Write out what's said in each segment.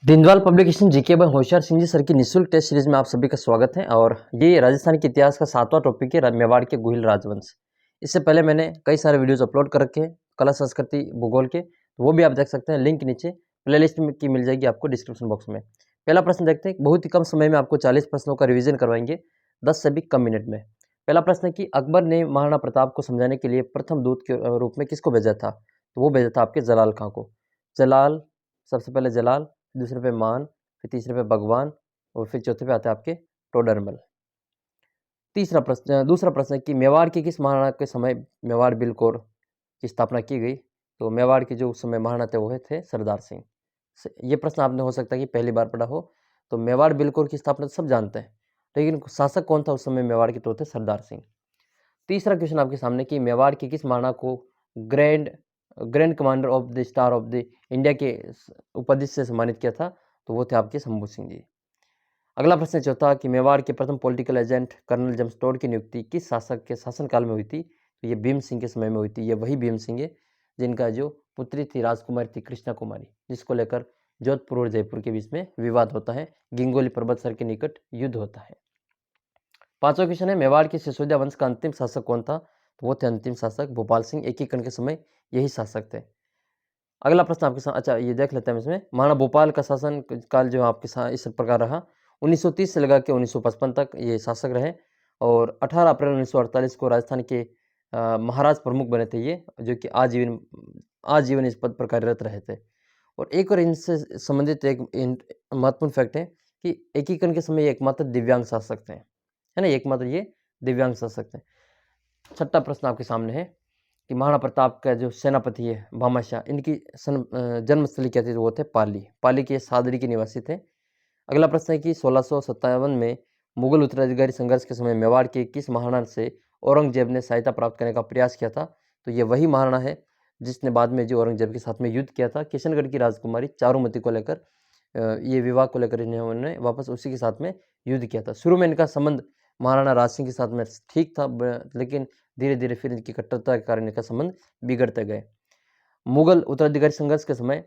Deendayal publication GK by Hoshiyar Singh ji sir की निःशुल्क test series में आप सभी का स्वागत है। और ये राजस्थान के इतिहास का 7वां टॉपिक है, मेवाड़ के गुहिल राजवंश। इससे पहले मैंने कई सारे वीडियोस अपलोड कर रखे हैं कला संस्कृति भूगोल के, तो वो भी आप देख सकते हैं। लिंक नीचे प्लेलिस्ट में की मिल जाएगी आपको डिस्क्रिप्शन बॉक्स में। पहला प्रश्न देखते हैं। बहुत ही कम समय में आपको 40 प्रश्नों का रिविजन करवाएंगे, 10 से भी कम मिनट में। पहला प्रश्न है कि अकबर ने महाराणा प्रताप को समझाने के लिए प्रथम दूत के रूप में किसको भेजा था? तो वो भेजा था आपके जलाल खां को। जलाल, सबसे पहले जलाल, दूसरे पे मान, फिर तीसरे पे भगवान, और फिर चौथे पे आते हैं आपके टोडरमल। दूसरा प्रश्न है कि मेवाड़ के किस महाराणा के समय मेवाड़ बिलकौर की स्थापना की गई? तो मेवाड़ के जो उस समय महाराणा थे वो थे सरदार सिंह। ये प्रश्न आपने हो सकता है कि पहली बार पढ़ा हो। तो मेवाड़ बिलकौर की स्थापना सब जानते हैं, लेकिन शासक कौन था उस समय मेवाड़ के? तो थे सरदार सिंह। तीसरा क्वेश्चन आपके सामने कि मेवाड़ के किस महाराणा को grand grand commander of the star of the India के उपाधि से सम्मानित किया था? तो वो थे आपके शंभू सिंह जी। अगला प्रश्न चौथा कि मेवाड़ के प्रथम political agent colonel James Tod की नियुक्ति किस शासक के शासनकाल में हुई थी? तो ये भीम सिंह के समय में हुई थी। ये वही भीम सिंह है जिनका जो पुत्री थी राजकुमारी थी कृष्णा कुमारी, जिसको लेकर जोधपुर और जयपुर के बीच में विवाद होता है, गिंगोली पर्वत सर के निकट युद्ध होता है। पांचवा क्वेश्चन है मेवाड़ के सिसोदिया वंश का अंतिम शासक कौन था? तो वो थे अंतिम शासक भोपाल सिंह। एकीकरण के समय यही शासक थे। अगला प्रश्न आपके साथ, अच्छा ये देख लेते हैं इसमें। महाराणा भोपाल का शासन काल जो आपके साथ इस प्रकार रहा। 1930 से लगा के 1955 तक ये शासक रहे, और 18 अप्रैल 1948 को राजस्थान के महाराज प्रमुख बने थे ये, जो कि आजीवन इस पद पर कार्यरत रहे थे। और एक और इनसे संबंधित एक महत्वपूर्ण फैक्ट है कि एकीकरण के समय ये एकमात्र दिव्यांग शासक थे, है ना, एकमात्र ये दिव्यांग शासक थे। छठा प्रश्न आपके सामने है कि महाराणा प्रताप का जो सेनापति है भामाशाह, इनकी जन्मस्थली क्या थी? तो वो थे पाली। पाली के सादरी के निवासी थे। अगला प्रश्न है कि 1657 में मुगल उत्तराधिकारी संघर्ष के समय मेवाड़ के किस महाराणा से औरंगजेब ने सहायता प्राप्त करने का प्रयास किया था? तो ये वही महाराणा है जिसने बाद में जो औरंगजेब के साथ में युद्ध किया था। किशनगढ़ की राजकुमारी चारुमती को लेकर ये विवाह को लेकर इन्होंने वापस उसी के साथ में युद्ध किया था। शुरू में इनका संबंध महाराणा राज सिंह के साथ में ठीक था, लेकिन धीरे धीरे फिर इनकी कट्टरता के कारण इनका संबंध बिगड़ते गए। मुगल उत्तराधिकारी संघर्ष के समय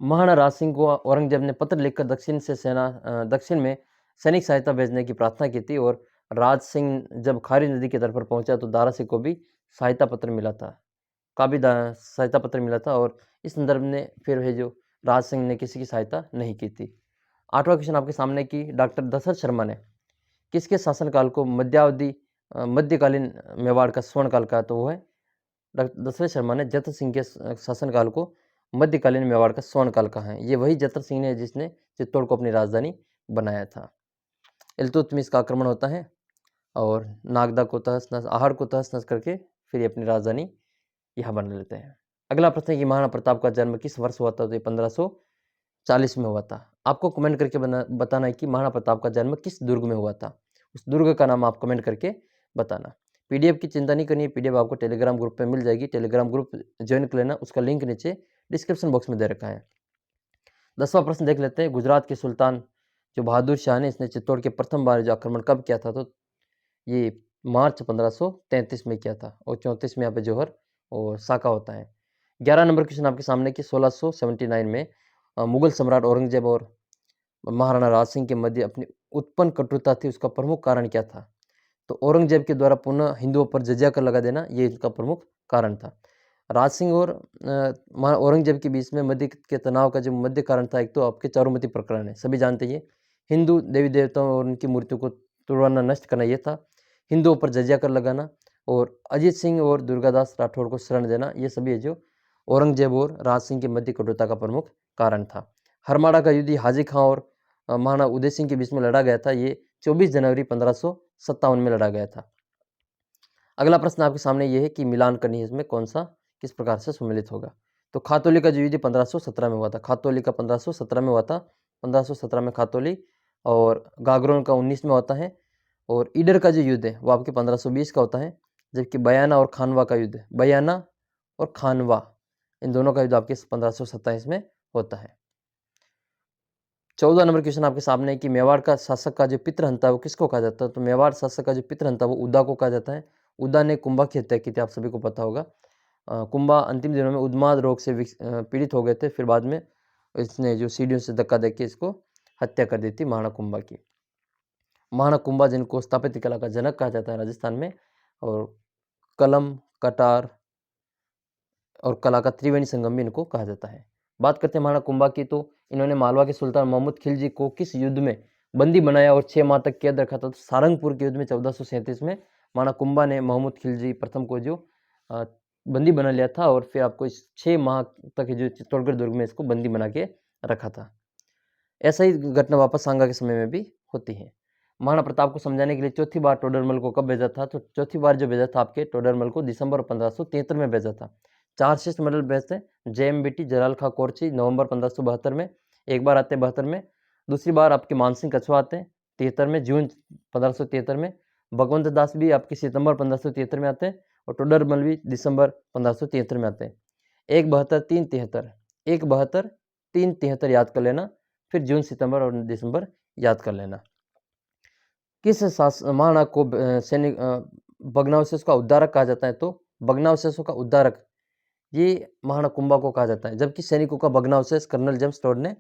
महाराणा राज सिंह को औरंगजेब ने पत्र लिखकर दक्षिण में सैनिक सहायता भेजने की प्रार्थना की थी, और राज सिंह जब खारी नदी के तट पर पहुंचा तो दारा सिंह को भी सहायता पत्र मिला था, सहायता पत्र मिला था, और इस संदर्भ में फिर है जो राज सिंह ने किसी की सहायता नहीं की थी। आठवां क्वेश्चन आपके सामने कि डॉक्टर दशरथ शर्मा ने किसके शासनकाल को मध्यकालीन मेवाड़ का स्वर्णकाल कहा? तो वो है दशरथ शर्मा ने जतर सिंह के शासनकाल को मध्यकालीन मेवाड़ का स्वर्णकाल कहा है। ये वही जतर सिंह ने जिसने चित्तौड़ को अपनी राजधानी बनाया था। इल्तुतमिश का आक्रमण होता है और नागदा को आहड़ को तहस नहस करके फिर ये अपनी राजधानी यहाँ बना लेते हैं। अगला प्रश्न है कि महाराणा प्रताप का जन्म किस वर्ष हुआ था? तो ये 1540 में हुआ था। आपको कमेंट करके बताना है कि महाराणा प्रताप का जन्म किस दुर्ग में हुआ था। उस दुर्ग का नाम आप कमेंट करके बताना। पीडीएफ की चिंता नहीं करनी है, पीडीएफ आपको टेलीग्राम ग्रुप पे मिल जाएगी। टेलीग्राम ग्रुप ज्वाइन कर लेना, उसका लिंक नीचे डिस्क्रिप्शन बॉक्स में दे रखा है। 10वां प्रश्न देख लेते हैं। गुजरात के सुल्तान जो बहादुर शाह ने, इसने चित्तौड़ के प्रथम बार जो आक्रमण कब किया था? तो ये मार्च 1533 में किया था, और 34 में यहाँ पे जौहर और साका होता है। 11 नंबर क्वेश्चन आपके सामने कि 1679 में मुगल सम्राट औरंगजेब और महाराणा राज सिंह के मध्य अपनी उत्पन्न कटुता थी, उसका प्रमुख कारण क्या था? तो औरंगजेब के द्वारा पुनः हिंदुओं पर जजिया कर लगा देना, ये इसका प्रमुख कारण था। राज सिंह और औरंगजेब के बीच में मध्य के तनाव का जो मध्य कारण था, एक तो आपके चारुमती प्रकरण है, सभी जानते हैं। हिंदू देवी देवताओं और उनकी मूर्तियों को तुड़वाना, नष्ट करना, ये था। हिंदुओं पर जजिया कर लगाना और अजीत सिंह और दुर्गादास राठौड़ को शरण देना, ये सभी है जो औरंगजेब और राज सिंह के मध्य कटुता का प्रमुख कारण था। हरमाड़ा का युद्ध हाजी खां और महाराणा उदय सिंह के बीच में लड़ा गया था। ये 24 जनवरी 1557 में लड़ा गया था। अगला प्रश्न आपके सामने ये है कि मिलान करनी है, इसमें कौन सा किस प्रकार से सम्मिलित होगा? तो खातौली का जो युद्ध 1517 में हुआ था, खातौली का 1517 में हुआ था, 1517 में खातौली, और गागरोन का 19 में होता है, और ईडर का जो युद्ध है वो आपके 1520 का होता है, जबकि बयाना और खानवा का युद्ध, बयाना और खानवा, इन दोनों का युद्ध आपके 1527 में होता है। 14 नंबर क्वेश्चन आपके सामने है कि मेवाड़ का शासक का जो पितृहंता है वो किसको कहा जाता है? तो मेवाड़ शासक का जो पितृहंता वो उदा को कहा जाता है। उदा ने कुंभा की हत्या की थी, आप सभी को पता होगा। कुंभा अंतिम दिनों में उन्माद रोग से पीड़ित हो गए थे, फिर बाद में इसने जो सीढ़ियों से धक्का देके इसको हत्या कर दी थी महाराणा कुंभा की। महाराणा कुंभा जिनको स्थापत्य कला का जनक कहा जाता है राजस्थान में, और कलम, कटार और कला का त्रिवेणी संगम भी इनको कहा जाता है। बात करते हैं महाराणा कुंभा की, तो इन्होंने मालवा के सुल्तान महमूद खिलजी को किस युद्ध में बंदी बनाया और 6 माह तक कैद रखा था? तो सारंगपुर के युद्ध में 1437 में महाराणा कुंभा ने महमूद खिलजी प्रथम को जो बंदी बना लिया था, और फिर आपको इस 6 माह तक जो चित्तौड़गढ़ दुर्ग में इसको बंदी बना के रखा था। ऐसा ही घटना वापस सांगा के समय में भी होती है। महाराणा प्रताप को समझाने के लिए चौथी बार टोडरमल को कब भेजा था? तो चौथी बार जो भेजा था आपके टोडरमल को दिसंबर 1573 में भेजा था। 4 शिष्ट मंडल भेजते, JM जलाल खां कोरची नवंबर 1572 में, एक बार आते 72 में, दूसरी बार आपके मानसिंह कछवा आते हैं 73 में, जून 1573 में, भगवंत दास भी आपके सितंबर 1573 में आते हैं, और टोडरमल भी दिसंबर 1573 में आते हैं। 172 373 172 373 याद कर लेना, फिर जून, सितंबर और दिसंबर याद कर लेना। किस महाराणा को सैनिक भग्नावशेष का उद्धारक कहा जाता है? तो भग्नावशेषों का उद्धारक ये महाराणा कुंभा को कहा जाता है, जबकि सैनिकों का भग्नावशेष कर्नल जेम्स टोड ने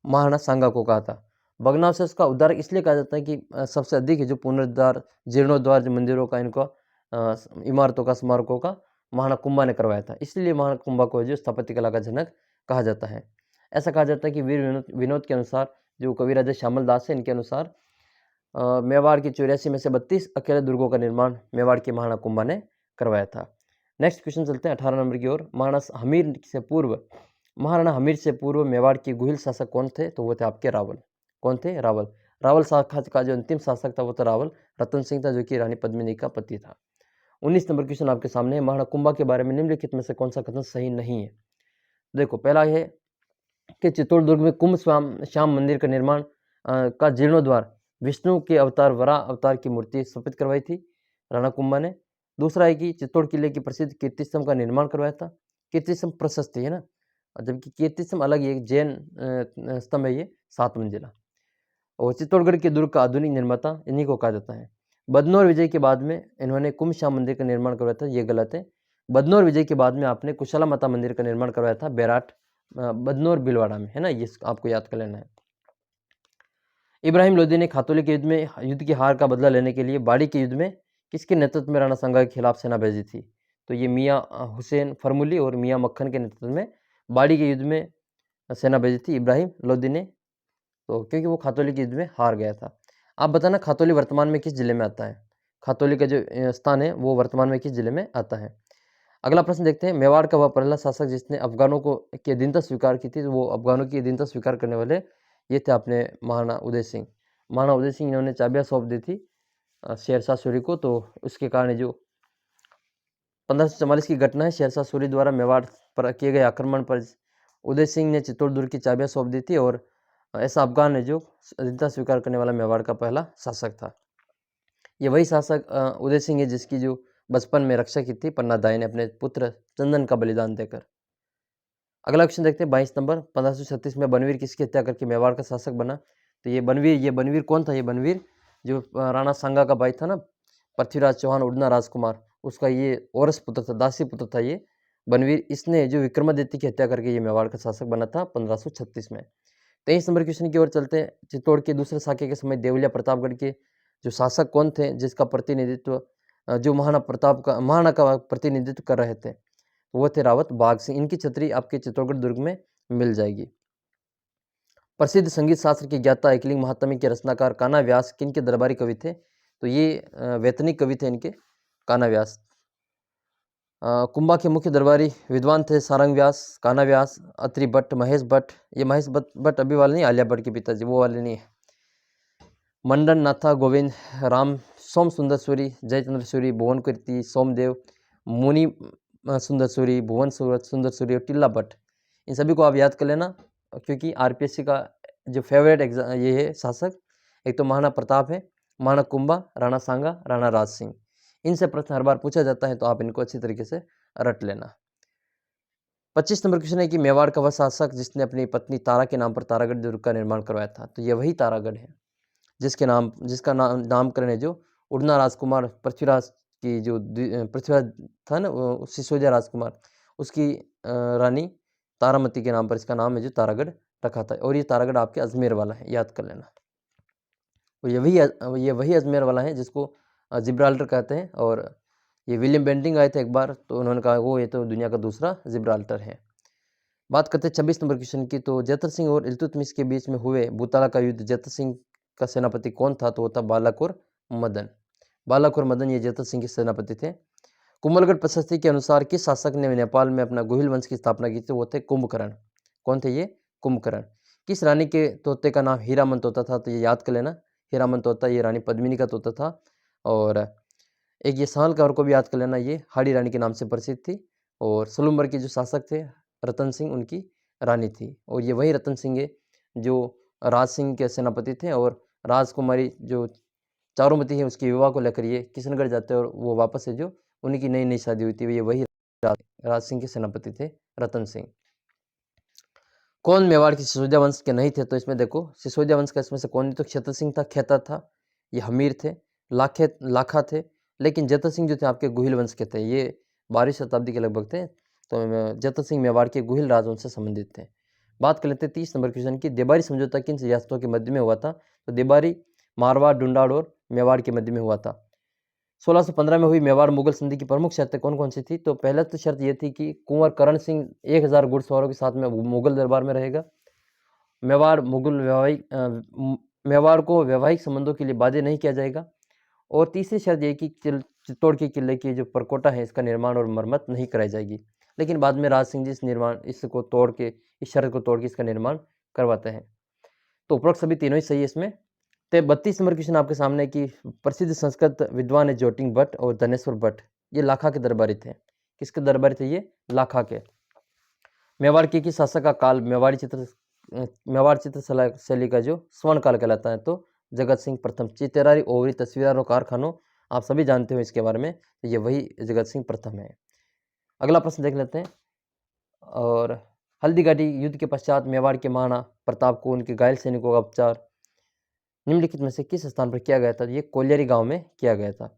महाराणा सांगा को कहा था। भग्नावशेष का उद्धारक इसलिए कहा जाता है कि सबसे अधिक जो पुनरुद्धार, जीर्णोद्धार जो मंदिरों का, इनका इमारतों का, स्मारकों का महाराणा कुंभा ने करवाया था, इसलिए महाराणा कुंभा को जो स्थापत्य कला का जनक कहा जाता है। ऐसा कहा जाता है कि वीर विनोद के अनुसार, जो कवि राजा श्यामल दास है, इनके अनुसार मेवाड़ की 84 में से 32 अकेले दुर्गों का निर्माण मेवाड़ के महाराणा कुंभा ने करवाया था। नेक्स्ट क्वेश्चन चलते हैं 18 नंबर की ओर। महाराणा हमीर से पूर्व मेवाड़ के गुहिल शासक कौन थे? तो वो थे आपके रावल। कौन थे? रावल। रावल शाखा का जो अंतिम शासक था वो था रावल रतन सिंह था, जो कि रानी पद्मिनी का पति था। 19 नंबर क्वेश्चन आपके सामने है। महाराणा कुंभा के बारे में निम्नलिखित में से कौन सा कथन सही नहीं है? देखो, पहला है कि चित्तौड़ दुर्ग में कुंभ श्याम मंदिर का निर्माण का जीर्णोद्वार विष्णु के अवतार वराह अवतार की मूर्ति स्थापित करवाई थी राणा कुंभा ने। दूसरा है कि चित्तौड़ किले की प्रसिद्ध कीर्ति स्तंभ का निर्माण करवाया था। कीर्ति स्तंभ प्रशस्त है ना, जबकि कीर्ति स्तंभ अलग है, एक जैन स्तंभ है, ये 7 मंजिला। और चित्तौड़गढ़ के दुर्ग का आधुनिक निर्माता इन्हीं को कहा जाता है। बदनौर विजय के बाद में इन्होंने कुंभ श्याम मंदिर का निर्माण करवाया था, ये गलत है। बदनौर विजय के बाद में आपने कुशला माता मंदिर का निर्माण करवाया था बैराट बदनौर भीलवाड़ा में, है ना, ये आपको याद कर लेना है। इब्राहिम लोदी ने खातौली के युद्ध की हार का बदला लेने के लिए बाड़ी के युद्ध में किसके नेतृत्व में राणा सांगा के खिलाफ सेना भेजी थी? तो ये मियाँ हुसैन फरमुली और मियाँ मक्खन के नेतृत्व में बाड़ी के युद्ध में सेना भेजी थी इब्राहिम लोदी ने, तो क्योंकि वो खातौली के युद्ध में हार गया था। आप बताना खातौली वर्तमान में किस जिले में आता है? खातौली का जो स्थान है वो वर्तमान में किस जिले में आता है? अगला प्रश्न देखते हैं। मेवाड़ का वह पहला शासक जिसने अफगानों को की अधीनता स्वीकार की थी, तो वो अफगानों की अधीनता स्वीकार करने वाले ये थे अपने महाराणा उदय सिंह। महाराणा उदय सिंह इन्होंने चाबियाँ सौंप दी थी शेरशाह सूरी को, तो उसके कारण जो 1544 की घटना है, शेरशाह सूरी द्वारा मेवाड़ पर किए गए आक्रमण पर उदय सिंह ने चित्तौड़ दुर्ग की चाबियाँ सौंप दी थी, और ऐसा अफगान है जो अधीनता स्वीकार करने वाला मेवाड़ का पहला शासक था। ये वही शासक उदय सिंह है जिसकी जो बचपन में रक्षा की थी पन्ना दाई ने अपने पुत्र चंदन का बलिदान देकर। अगला क्वेश्चन देखते हैं 22 नंबर। 1536 में बनवीर किसकी हत्या करके मेवाड़ का शासक बना? तो ये बनवीर कौन था? ये बनवीर जो राणा सांगा का भाई था ना, पृथ्वीराज चौहान उड़ना राजकुमार, उसका ये औरस पुत्र था, दासी पुत्र था ये बनवीर। इसने जो विक्रमादित्य की हत्या करके ये मेवाड़ का शासक बना था 1536 में। 23 नंबर क्वेश्चन की ओर चलते हैं। चित्तौड़ के दूसरे साके के समय देवलिया प्रतापगढ़ के जो शासक कौन थे जिसका प्रतिनिधित्व जो महाराणा का प्रतिनिधित्व कर रहे थे, वो थे रावत बाघ सिंह। इनकी छतरी आपके चित्तौड़गढ़ दुर्ग में मिल जाएगी। प्रसिद्ध संगीत शास्त्र के ज्ञाता एकलिंग महात्म्य के रचनाकार कान्हा व्यास किनके दरबारी कवि थे? तो ये वैतनिक कवि थे इनके कान्हा व्यास। कुंभा के मुख्य दरबारी विद्वान थे सारंग व्यास, कान्हा व्यास, अत्रि भट्ट, महेश भट्ट। ये महेश भट्ट अभी वाले नहीं, आलिया भट्ट के पिताजी, वो वाले नहीं है। मंडन नाथा गोविंद, राम सोम सुंदर सूरी, जयचंद्र सूरी, भुवन कीर्ति, सोमदेव, मुनि सुंदर सूरी, भुवन सुंदर सूरी और टिल्ला भट्ट। इन सभी को आप याद कर लेना, क्योंकि आरपीएससी का जो फेवरेट एग्जाम ये है शासक, एक तो महाराणा प्रताप है, महाराणा कुंभा, राणा सांगा, राणा राज सिंह। इनसे प्रश्न हर बार पूछा जाता है, तो आप इनको अच्छी तरीके से रट लेना। 25 नंबर क्वेश्चन है कि मेवाड़ का वह शासक जिसने अपनी पत्नी तारा के नाम पर तारागढ़ दुर्ग का निर्माण करवाया था? तो ये वही तारागढ़ है जिसका नामकरण है जो उड़ना राजकुमार पृथ्वीराज की जो पृथ्वीराज था ना, सिसोदिया राजकुमार, उसकी रानी तारामती के नाम पर इसका नाम है जो तारागढ़ रखा था। और ये तारागढ़ आपके अजमेर वाला है, याद कर लेना। और ये वही अजमेर वाला है जिसको जिब्राल्टर कहते हैं। और ये विलियम बेंटिंग आए थे एक बार, तो उन्होंने कहा वो ये तो दुनिया का दूसरा जिब्राल्टर है। बात करते हैं 26 नंबर क्वेश्चन की। तो जैतर सिंह और इल्तुतमिश के बीच में हुए बुताला का युद्ध, जैतर सिंह का सेनापति कौन था? तो वो था बालक और मदन। बालक और मदन ये जैतर सिंह के सेनापति थे। कुंभलगढ़ प्रशस्ति के अनुसार किस शासक ने नेपाल में अपना गोहिल वंश की स्थापना की थी? वो थे कुंभकर्ण। कौन थे ये? कुंभकर्ण। किस रानी के तोते का नाम हीरामन तोता था? तो ये याद कर लेना, हीरामन तोता ये रानी पद्मिनी का तोता था। और एक ये सालकौर को भी याद कर लेना, ये हाड़ी रानी के नाम से प्रसिद्ध थी। और सलूम्बर के जो शासक थे रतन सिंह, उनकी रानी थी। और ये वही रतन सिंह है जो राज सिंह के सेनापति थे। और राजकुमारी जो चारुमती है उसके विवाह को लेकर ये किशनगढ़ जाते हैं, और वो वापस है जो उनकी नई नई शादी हुई थी, ये वही राज सिंह के सेनापति थे रतन सिंह। कौन मेवाड़ के सिसोदिया वंश के नहीं थे? तो इसमें देखो सिसोदिया वंश का इसमें से कौन नहीं, तो क्षेत्र सिंह था, खेता था, ये हमीर थे, लाखा थे। लेकिन जैतर सिंह जो थे आपके गुहिल वंश के थे, ये 12वीं शताब्दी के लगभग थे। तो जैतर सिंह मेवाड़ के गुहिल राजवंश से संबंधित थे। बात कर लेते हैं 30 नंबर क्वेश्चन की। देबारी समझौता किन रियासतों के मध्य में हुआ था? तो देबारी मारवाड़, डुंडाड़ और मेवाड़ के मध्य में हुआ था। 1615 में हुई मेवाड़ मुगल संधि की प्रमुख शर्तें कौन कौन सी थी? तो पहला तो शर्त ये थी कि कुंवर करण सिंह 1000 घुड़सवारों के साथ में मुगल दरबार में रहेगा। मेवाड़ को वैवाहिक संबंधों के लिए बाध्य नहीं किया जाएगा। और तीसरी शर्त ये कि चित्तौड़ के किले की जो परकोटा है इसका निर्माण और मरम्मत नहीं कराई जाएगी। लेकिन बाद में राज सिंह जी इस शर्त को तोड़ के इसका निर्माण करवाते हैं। तो उपरोक्त सभी तीनों ही सही है इसमें। तो 32 नंबर क्वेश्चन आपके सामने की प्रसिद्ध संस्कृत विद्वान है ज्योतिंग भट्ट और धनेश्वर भट्ट, ये लाखा के दरबारी थे। किसके दरबारी थे? ये लाखा के। मेवाड़ की शासक का काल मेवाड़ चित्र शैली का जो स्वर्ण काल कहलाता है। तो जगत सिंह प्रथम। चितेरारी, ओवरी, तस्वीर और कारखानों आप सभी जानते हो इसके बारे में, तो ये वही जगत सिंह प्रथम है। अगला प्रश्न देख लेते हैं। और हल्दीघाटी युद्ध के पश्चात मेवाड़ के महाराणा प्रताप को उनके घायल सैनिकों का उपचार निम्नलिखित में से किस स्थान पर किया गया था? ये कोलियरी गांव में किया गया था।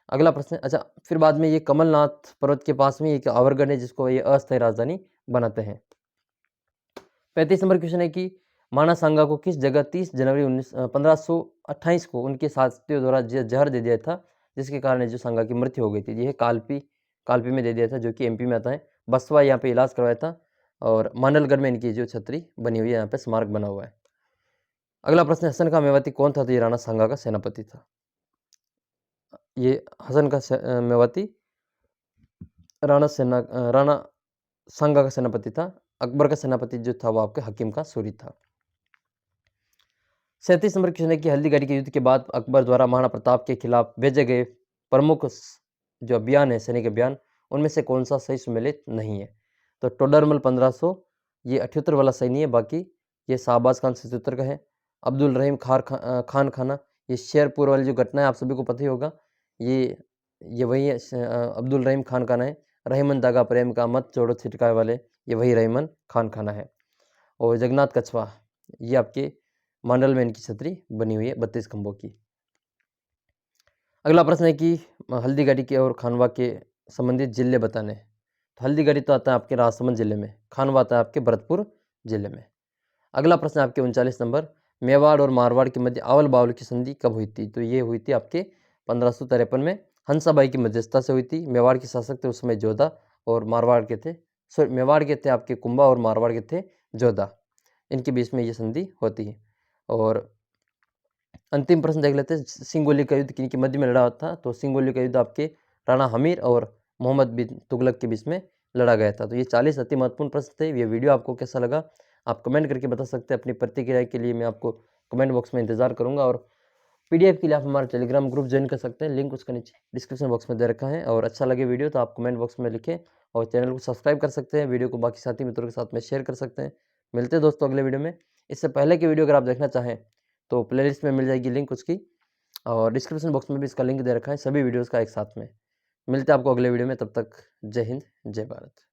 अगला प्रश्न, अच्छा फिर बाद में ये कमलनाथ पर्वत के पास में एक आवर्गढ़ है जिसको ये अस्थायी राजधानी बनाते हैं। 35 नंबर क्वेश्चन है कि माना सांगा को किस जगह 30 जनवरी 1528 को उनके साथियों द्वारा जहर दे दिया था, जिसके कारण जो सांगा की मृत्यु हो गई थी? यह कालपी में दे दिया था, जो कि एमपी में आता है। बसवा यहाँ पे इलाज करवाया था। और मांडलगढ़ में इनकी जो छतरी बनी हुई है, यहाँ पे स्मारक बना हुआ है। अगला प्रश्न, हसन का मेवाती कौन था? तो ये राणा सांगा का सेनापति था। ये हसन का मेवाती राणा सांगा का सेनापति था। अकबर का सेनापति जो था वो आपके हकीम का सूरी था। 37 नंबर क्वेश्चन है कि हल्दीघाटी के युद्ध के बाद अकबर द्वारा महाराणा प्रताप के खिलाफ भेजे गए प्रमुख जो अभियान है, सैनिक अभियान, उनमें से कौन सा सही सुमेलित नहीं है? तो टोडरमल 1500, ये 78 वाला सही नहीं है। बाकी ये शाहबाज खान 77 का है। अब्दुल रहीम खान खाना, ये शेरपुर वाली जो घटना है आप सभी को पता ही होगा, ये वही है, अब्दुल रहीम खान खाना है। रहीमन दागा प्रेम का मत छोड़ो छिटकाए वाले, ये वही रहीमन खान खाना है। और जगन्नाथ कछवा, ये आपके मांडल में इनकी छतरी बनी हुई है 32 खंभों की। अगला प्रश्न है कि हल्दीघाटी के और खानवा के संबंधित जिले बताने। तो हल्दीघाटी तो आता है आपके राजसमंद जिले में, खानवा आता है आपके भरतपुर जिले में। अगला प्रश्न आपके 39 नंबर, मेवाड़ और मारवाड़ के मध्य आवल बावल की संधि कब हुई थी? तो ये हुई थी आपके 1553 में, हंसाबाई की मध्यस्थता से हुई थी। मेवाड़ के शासक थे उस समय जोधा, और मारवाड़ के थे मेवाड़ के थे आपके कुंभा, और मारवाड़ के थे जोधा। इनके बीच में ये संधि होती है। और अंतिम प्रश्न देख लेते हैं, सिंगोली का युद्ध किनके मध्य में लड़ा हुआ था? तो सिंगोली का युद्ध आपके राणा हमीर और मोहम्मद बिन तुगलक के बीच में लड़ा गया था। तो ये 40 अति महत्वपूर्ण प्रश्न थे। ये वीडियो आपको कैसा लगा आप कमेंट करके बता सकते हैं। अपनी प्रतिक्रिया के लिए मैं आपको कमेंट बॉक्स में इंतजार करूंगा। और पीडीएफ के लिए आप हमारा टेलीग्राम ग्रुप ज्वाइन कर सकते हैं, लिंक उसका नीचे डिस्क्रिप्शन बॉक्स में दे रखा है। और अच्छा लगे वीडियो तो आप कमेंट बॉक्स में लिखें, और चैनल को सब्सक्राइब कर सकते हैं। वीडियो को बाकी साथी मित्रों के साथ में शेयर कर सकते हैं। मिलते हैं दोस्तों अगले वीडियो में। इससे पहले की वीडियो अगर आप देखना चाहें तो प्लेलिस्ट में मिल जाएगी लिंक उसकी, और डिस्क्रिप्शन बॉक्स में भी इसका लिंक दे रखा है सभी वीडियोज़ का एक साथ में। मिलते हैं आपको अगले वीडियो में, तब तक जय हिंद जय भारत।